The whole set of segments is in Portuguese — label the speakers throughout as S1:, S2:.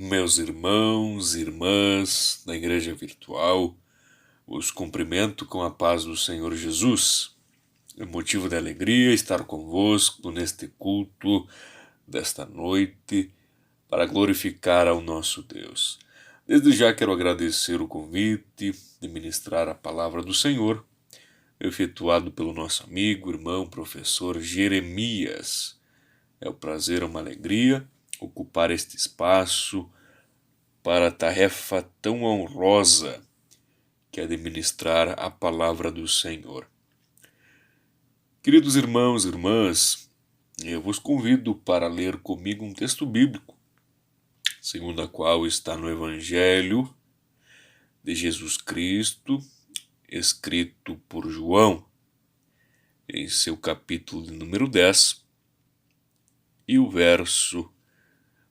S1: Meus irmãos e irmãs da Igreja Virtual, os cumprimento com a paz do Senhor Jesus. É motivo de alegria estar convosco neste culto desta noite para glorificar ao nosso Deus. Desde já quero agradecer o convite de ministrar a palavra do Senhor, efetuado pelo nosso amigo, irmão, professor Jeremias. É um prazer, uma alegria ocupar este espaço para a tarefa tão honrosa que é administrar a palavra do Senhor. Queridos irmãos e irmãs, eu vos convido para ler comigo um texto bíblico, segundo a qual está no Evangelho de Jesus Cristo, escrito por João, em seu capítulo de número 10, e o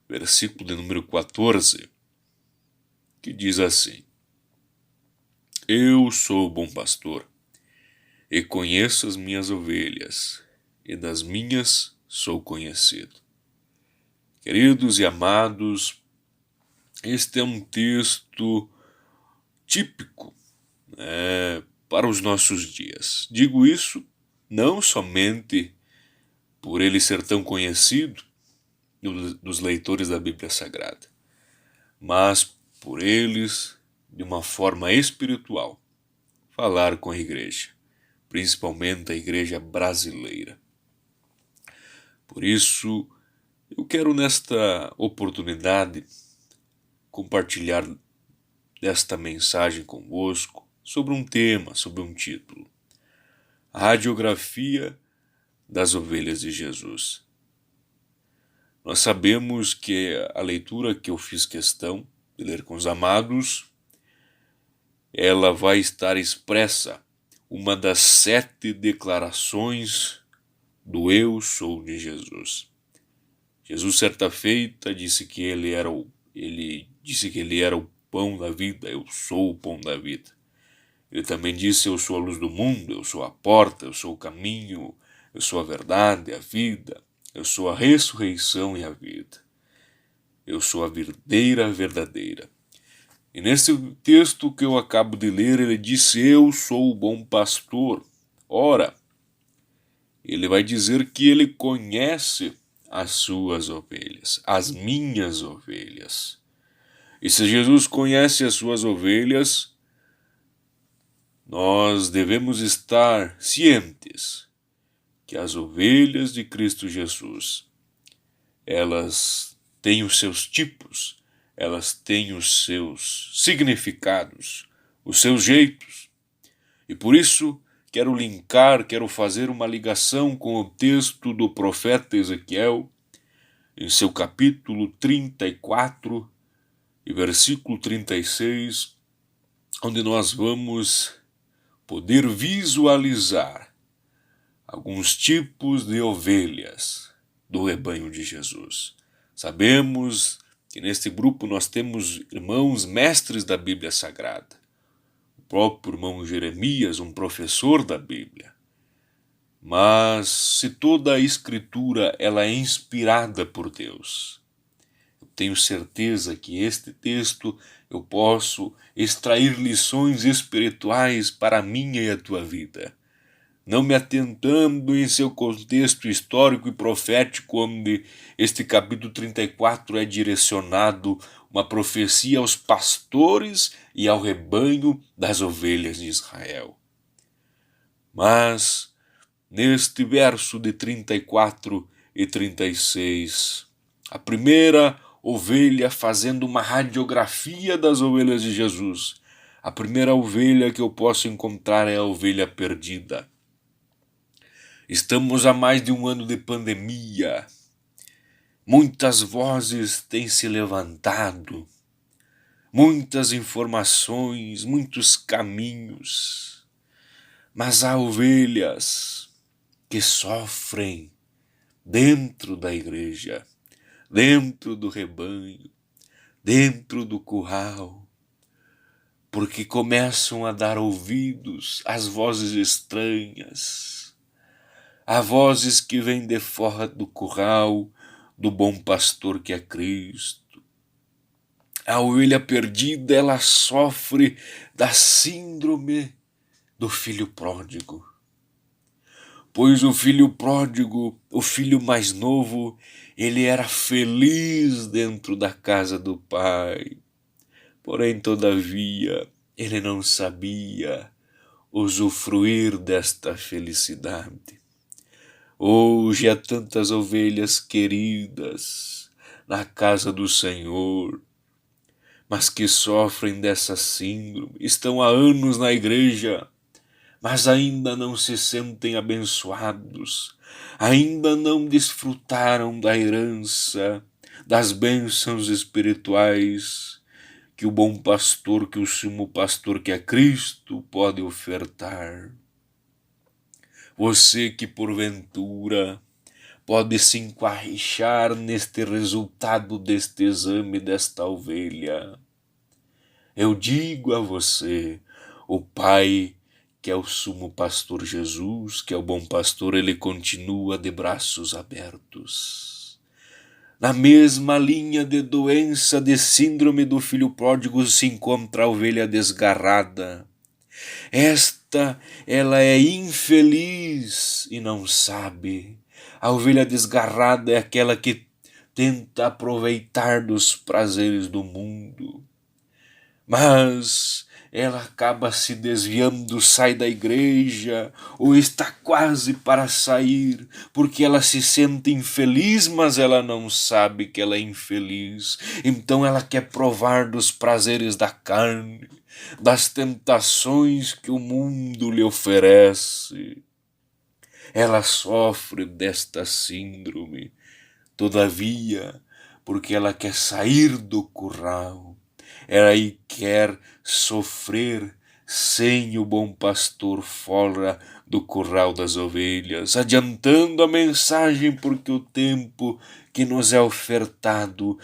S1: versículo de número 14, que diz assim: Eu sou o bom pastor, e conheço as minhas ovelhas, e das minhas sou conhecido. Queridos e amados, este é um texto típico, para os nossos dias. Digo isso não somente por ele ser tão conhecido dos leitores da Bíblia Sagrada, mas por eles, de uma forma espiritual, falar com a igreja, principalmente a igreja brasileira. Por isso, eu quero nesta oportunidade compartilhar desta mensagem convosco sobre um tema, sobre um título: a radiografia das ovelhas de Jesus. Nós sabemos que a leitura que eu fiz questão de ler com os amados, ela vai estar expressa uma das 7 declarações do Eu Sou de Jesus. Jesus, certa feita, disse que ele era o pão da vida. Eu sou o pão da vida. Ele também disse: eu sou a luz do mundo, eu sou a porta, eu sou o caminho, eu sou a verdade, a vida, eu sou a ressurreição e a vida. Eu sou a videira verdadeira. E nesse texto que eu acabo de ler, ele disse: eu sou o bom pastor. Ora, ele vai dizer que ele conhece as suas ovelhas, as minhas ovelhas. E se Jesus conhece as suas ovelhas, nós devemos estar cientes que as ovelhas de Cristo Jesus, elas têm os seus tipos, elas têm os seus significados, os seus jeitos. E por isso quero fazer uma ligação com o texto do profeta Ezequiel, em seu capítulo 34 e versículo 36, onde nós vamos poder visualizar alguns tipos de ovelhas do rebanho de Jesus. Sabemos que neste grupo nós temos irmãos mestres da Bíblia Sagrada. O próprio irmão Jeremias, um professor da Bíblia. Mas se toda a Escritura ela é inspirada por Deus, eu tenho certeza que este texto eu posso extrair lições espirituais para a minha e a tua vida. Não me atentando em seu contexto histórico e profético, onde este capítulo 34 é direcionado uma profecia aos pastores e ao rebanho das ovelhas de Israel. Mas, neste verso de 34 e 36, a primeira ovelha fazendo uma radiografia das ovelhas de Jesus, a primeira ovelha que eu posso encontrar é a ovelha perdida. Estamos há mais de um ano de pandemia. Muitas vozes têm se levantado, muitas informações, muitos caminhos. Mas há ovelhas que sofrem dentro da igreja, dentro do rebanho, dentro do curral, porque começam a dar ouvidos às vozes estranhas. Há vozes que vêm de fora do curral do bom pastor que é Cristo. A ovelha perdida, ela sofre da síndrome do filho pródigo. Pois o filho pródigo, o filho mais novo, ele era feliz dentro da casa do pai. Porém, todavia, ele não sabia usufruir desta felicidade. Hoje há tantas ovelhas queridas na casa do Senhor, mas que sofrem dessa síndrome, estão há anos na igreja, mas ainda não se sentem abençoados, ainda não desfrutaram da herança, das bênçãos espirituais que o bom pastor, que o sumo pastor, que é Cristo, pode ofertar. Você que porventura pode se encaixar neste resultado deste exame desta ovelha, eu digo a você, o Pai, que é o sumo pastor Jesus, que é o bom pastor, ele continua de braços abertos. Na mesma linha de doença, de síndrome do filho pródigo, se encontra a ovelha desgarrada. Ela é infeliz e não sabe. A ovelha desgarrada é aquela que tenta aproveitar dos prazeres do mundo, mas ela acaba se desviando, sai da igreja ou está quase para sair, porque ela se sente infeliz, mas ela não sabe que ela é infeliz. Então ela quer provar dos prazeres da carne, das tentações que o mundo lhe oferece. Ela sofre desta síndrome, todavia, porque ela quer sair do curral. Ela quer sofrer sem o bom pastor fora do curral das ovelhas, adiantando a mensagem, porque o tempo que nos é ofertado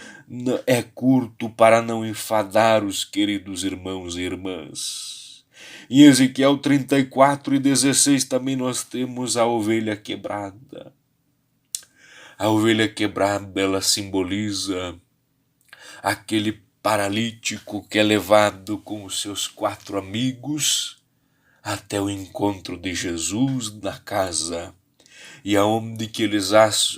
S1: é curto para não enfadar os queridos irmãos e irmãs. Em Ezequiel 34:16 também nós temos a ovelha quebrada. A ovelha quebrada, ela simboliza aquele paralítico que é levado com os seus 4 amigos até o encontro de Jesus na casa. E aonde que eles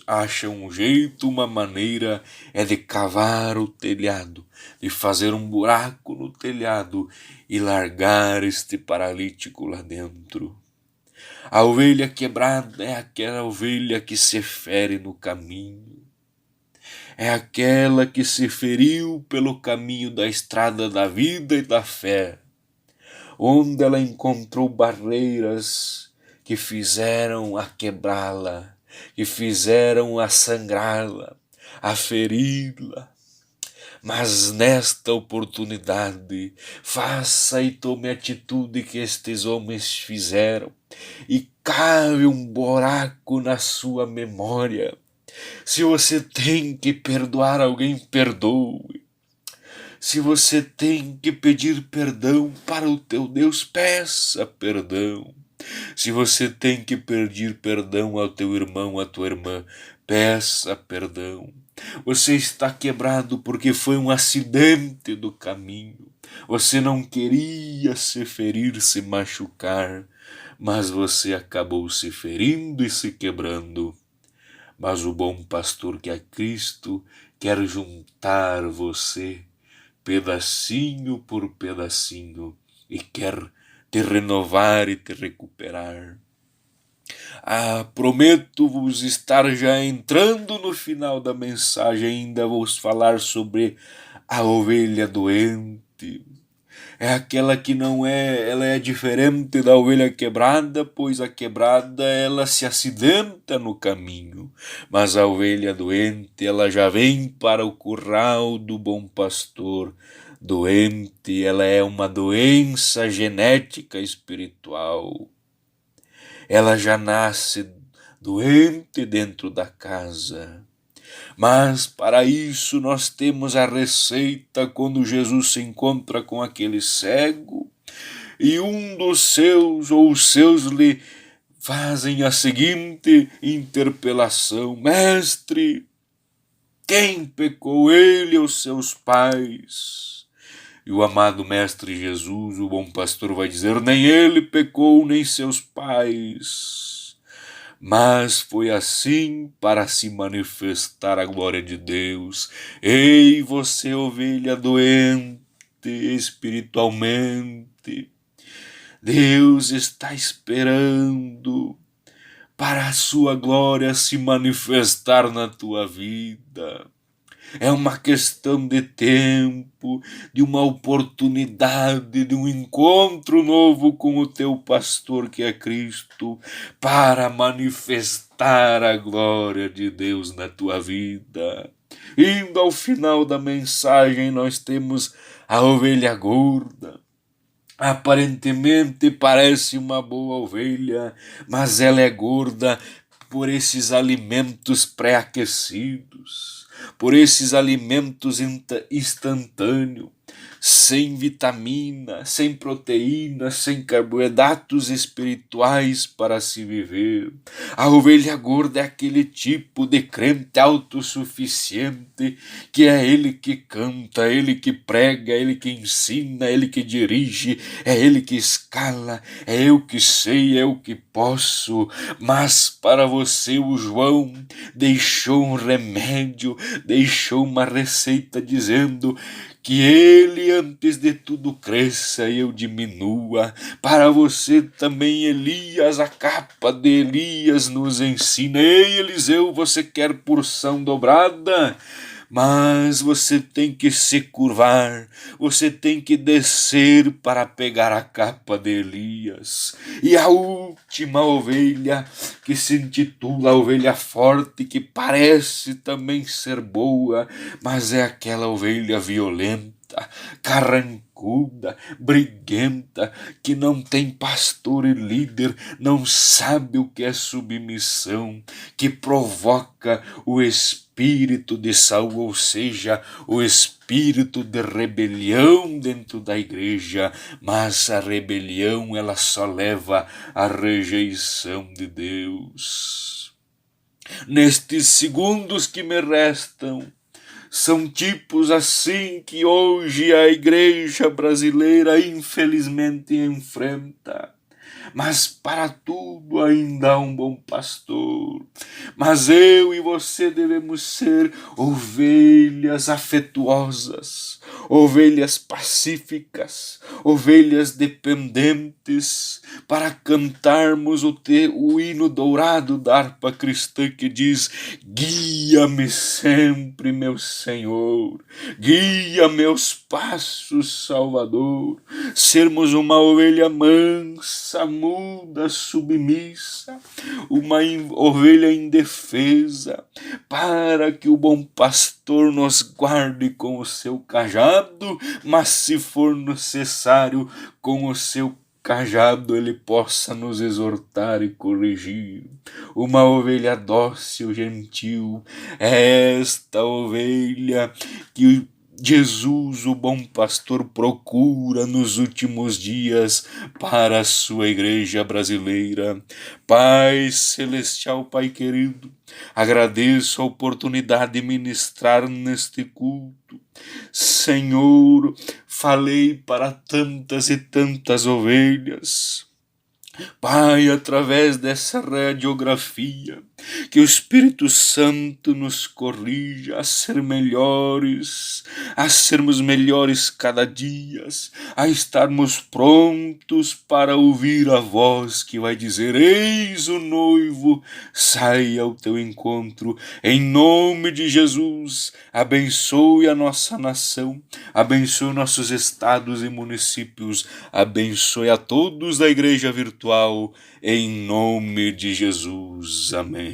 S1: acham um jeito, uma maneira, é de cavar o telhado, de fazer um buraco no telhado e largar este paralítico lá dentro. A ovelha quebrada é aquela ovelha que se fere no caminho. É aquela que se feriu pelo caminho da estrada da vida e da fé, onde ela encontrou barreiras que fizeram a quebrá-la, que fizeram a sangrá-la, a feri-la. Mas nesta oportunidade, faça e tome a atitude que estes homens fizeram, e cave um buraco na sua memória. Se você tem que perdoar alguém, perdoe. Se você tem que pedir perdão para o teu Deus, peça perdão. Se você tem que pedir perdão ao teu irmão, à tua irmã, peça perdão. Você está quebrado porque foi um acidente do caminho. Você não queria se ferir, se machucar, mas você acabou se ferindo e se quebrando. Mas o bom pastor, que é Cristo, quer juntar você pedacinho por pedacinho e quer te renovar e te recuperar. Prometo-vos estar já entrando no final da mensagem, ainda vou falar sobre a ovelha doente. É aquela que não é, ela é diferente da ovelha quebrada, pois a quebrada ela se acidenta no caminho, mas a ovelha doente ela já vem para o curral do bom pastor. Doente, ela é uma doença genética espiritual. Ela já nasce doente dentro da casa. Mas para isso nós temos a receita quando Jesus se encontra com aquele cego e um dos seus ou os seus lhe fazem a seguinte interpelação: Mestre, Quem pecou, ele ou seus pais? E o amado Mestre Jesus, o bom pastor, vai dizer: nem ele pecou, nem seus pais, mas foi assim para se manifestar a glória de Deus. Ei, você, ovelha doente espiritualmente, Deus está esperando para a sua glória se manifestar na tua vida. É uma questão de tempo, de uma oportunidade, de um encontro novo com o teu pastor que é Cristo, para manifestar a glória de Deus na tua vida. Indo ao final da mensagem, nós temos a ovelha gorda. Aparentemente parece uma boa ovelha, mas ela é gorda por esses alimentos pré-aquecidos, por esses alimentos instantâneos, sem vitamina, sem proteína, sem carboidratos espirituais para se viver. A ovelha gorda é aquele tipo de crente autossuficiente, que é ele que canta, é ele que prega, é ele que ensina, é ele que dirige, é ele que escala, é eu que sei, é eu que posso. Mas para você o João deixou um remédio, deixou uma receita dizendo que ele antes de tudo cresça e eu diminua. Para você também Elias, a capa de Elias nos ensina: ei, Eliseu, você quer porção dobrada? Mas você tem que se curvar, você tem que descer para pegar a capa de Elias. E a última ovelha, que se intitula ovelha forte, que parece também ser boa, mas é aquela ovelha violenta, carrancuda, briguenta, que não tem pastor e líder, não sabe o que é submissão, que provoca o espírito de Saul, ou seja, o espírito de rebelião dentro da igreja, mas a rebelião ela só leva à rejeição de Deus. Nestes segundos que me restam, são tipos assim que hoje a igreja brasileira infelizmente enfrenta. Mas para tudo ainda há um bom pastor. Mas eu e você devemos ser ovelhas afetuosas, ovelhas pacíficas, ovelhas dependentes, para cantarmos o hino dourado da harpa cristã que diz: guia-me sempre, meu Senhor, guia meus passos, Salvador. Sermos uma ovelha mansa, muda, submissa, uma ovelha indefesa, para que o bom pastor nos guarde com o seu cajado, mas se for necessário, com o seu cajado ele possa nos exortar e corrigir. Uma ovelha dócil, gentil, é esta ovelha que Jesus, o bom pastor, procura nos últimos dias para a sua igreja brasileira. Pai celestial, Pai querido, agradeço a oportunidade de ministrar neste culto. Senhor, falei para tantas e tantas ovelhas. Pai, através dessa radiografia, que o Espírito Santo nos corrija a ser melhores, a sermos melhores cada dia, a estarmos prontos para ouvir a voz que vai dizer: eis o noivo, saia ao teu encontro. Em nome de Jesus, abençoe a nossa nação, abençoe nossos estados e municípios, abençoe a todos da igreja virtual, em nome de Jesus. Amém.